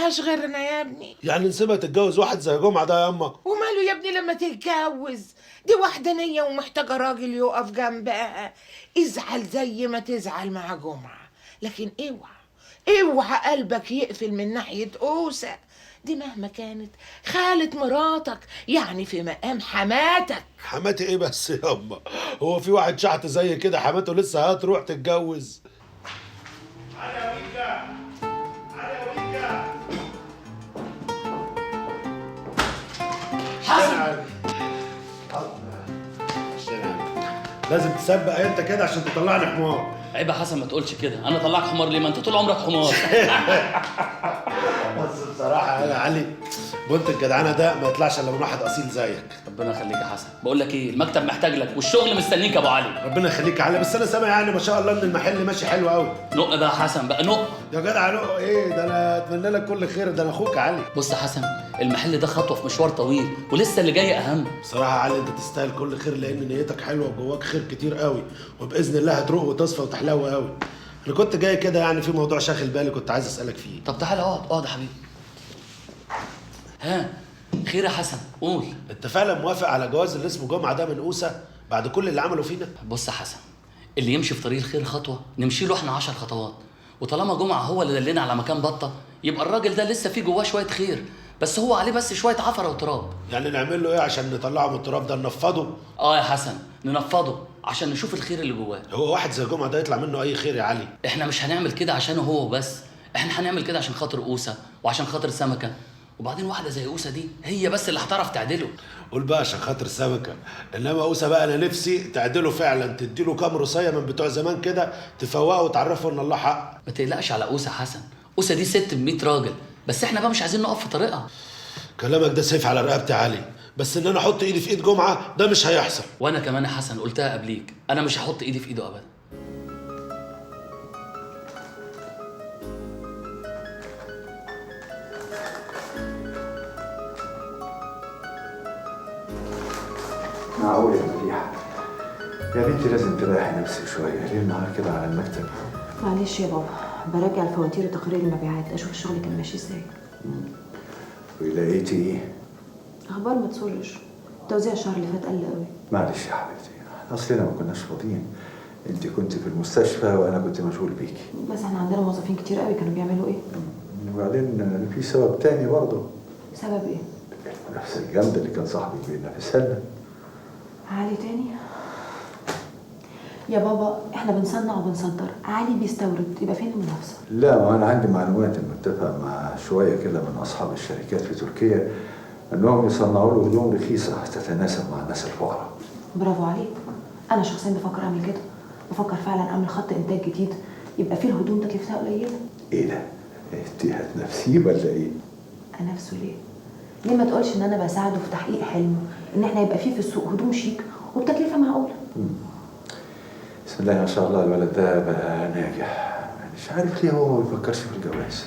ملهاش غيرنا يا ابني. يعني نسيبها تتجوز واحد زي جمعة ده يا اما؟ وماله يا ابني لما تتجوز؟ دي وحدانية ومحتاجة راجل يقف جنبها. ازعل زي ما تزعل مع جمعة، لكن اوعى قلبك يقفل من ناحية أوسة. دي مهما كانت خالة مراتك، يعني في مقام حماتك. حماتي ايه بس يا اما؟ هو في واحد شحت زي كده حماته لسه هتروح تتجوز؟ علي يا ويكا، علي يا ويكا. حسن لازم تسبق انت كده عشان تطلعني حمار. عيب يا حسن ما تقولش كده، انا طلعك حمار ليه؟ ما انت طول عمرك حمار. بس بصراحة يا علي بنت الجدعانة ده ما يطلعش الا من واحد اصيل زيك. ربنا يخليك يا حسن. بقول لك ايه، المكتب محتاج لك والشغل مستنيك يا ابو علي. ربنا يخليك يا علي، بس انا سامع يعني ما شاء الله ان المحل ماشي حلو قوي. نق بقى يا حسن بقى، نق يا جدع نق ايه ده؟ انا اتمنى لك كل خير، ده انا اخوك يا علي. بص يا حسن، المحل ده خطوه في مشوار طويل ولسه اللي جاي اهم. بصراحة يا علي انت تستاهل كل خير، لان نيتك حلوة وجواك خير كتير قوي، وباذن الله هتروق وتصفى وتحلو قوي. انا كنت جاي كده يعني في موضوع شاغل بالي كنت عايز اسالك فيه. طب تعالى اقعد يا حبيبي. ها، خير يا حسن قول. انت فعلا موافق على جواز اللي اسمه جمعة ده من أوسة بعد كل اللي عمله فينا؟ بص يا حسن، اللي يمشي في طريق الخير خطوه نمشي له احنا 10 خطوات، وطالما جمعه هو اللي دلنا على مكان بطه يبقى الراجل ده لسه فيه جواه شويه خير، بس هو عليه بس شويه عفره وتراب. يعني نعمل له ايه عشان نطلعه من التراب ده؟ ننفضه؟ يا حسن ننفضه عشان نشوف الخير اللي جواه. هو واحد زي جمعة ده يطلع منه اي خير يا علي؟ احنا مش هنعمل كده عشانه هو بس، احنا هنعمل كده عشان خاطر أوسة وعشان خاطر سمكة، وبعدين واحدة زي أوسة دي هي بس اللي هتعرف تعدله. قول بقى عشان خاطر سمكة، انما أوسة بقى انا نفسي تعدله فعلا، تديله كام روسية من بتوع زمان كده تفوقه وتعرفه ان الله حق. ما تقلقش على أوسة حسن، أوسة دي ست ب100 راجل، بس احنا بقى مش عايزين نقف في طريقها. كلامك ده سيف على رقبتي يا علي، بس ان انا احط ايدي في ايد جمعة ده مش هيحصل. وانا كمان يا حسن قلتها قبليك، انا مش هحط ايدي في ايده ابدا. معقول يا مديحة؟ يا بنتي لازم تريحي نفسك شوية، ليه النهار كده على المكتب؟ معلش يا بابا، براجع الفواتير وتقارير المبيعات اشوف الشغل كان ماشي ازاي. ولقيتي ايه؟ اخبار ما تسرش، توزيع الشهر اللي فات قل قوي. معلش يا حبيبتي، اصلنا ما كناش فاضيين، انت كنت في المستشفى وانا كنت مشغول بيكي. بس احنا عندنا موظفين كتير قوي، كانوا بيعملوا ايه؟ وبعدين في سبب تاني برضه. سبب ايه؟ نفس الجامد اللي كان صاحبك بينافسها لنا. علي تاني؟ يا بابا احنا بنصنع وبنصدر، علي بيستورد، يبقى فين المنافسه؟ لا، ما انا عندي معلومات متفق مع شويه كده من اصحاب الشركات في تركيا انهم يصنعوا له هدوم رخيصه تتناسب مع الناس الفقراء. برافو عليك. انا شخصيا بفكر اعمل كده، بفكر فعلا اعمل خط انتاج جديد يبقى فيه الهدوم تكلفتها قليله. ايه ده؟ انت هتنافسيه ولا ايه؟ انافسه ليه؟ ليه ما تقولش ان انا بساعده في تحقيق حلمه، ان احنا يبقى فيه في السوق هدوم شيك وبتكلفه معقوله. بسم الله ما شاء الله، الولد ده بقى ناجح، مش عارف ليه هو ما بيفكرش في الجواز.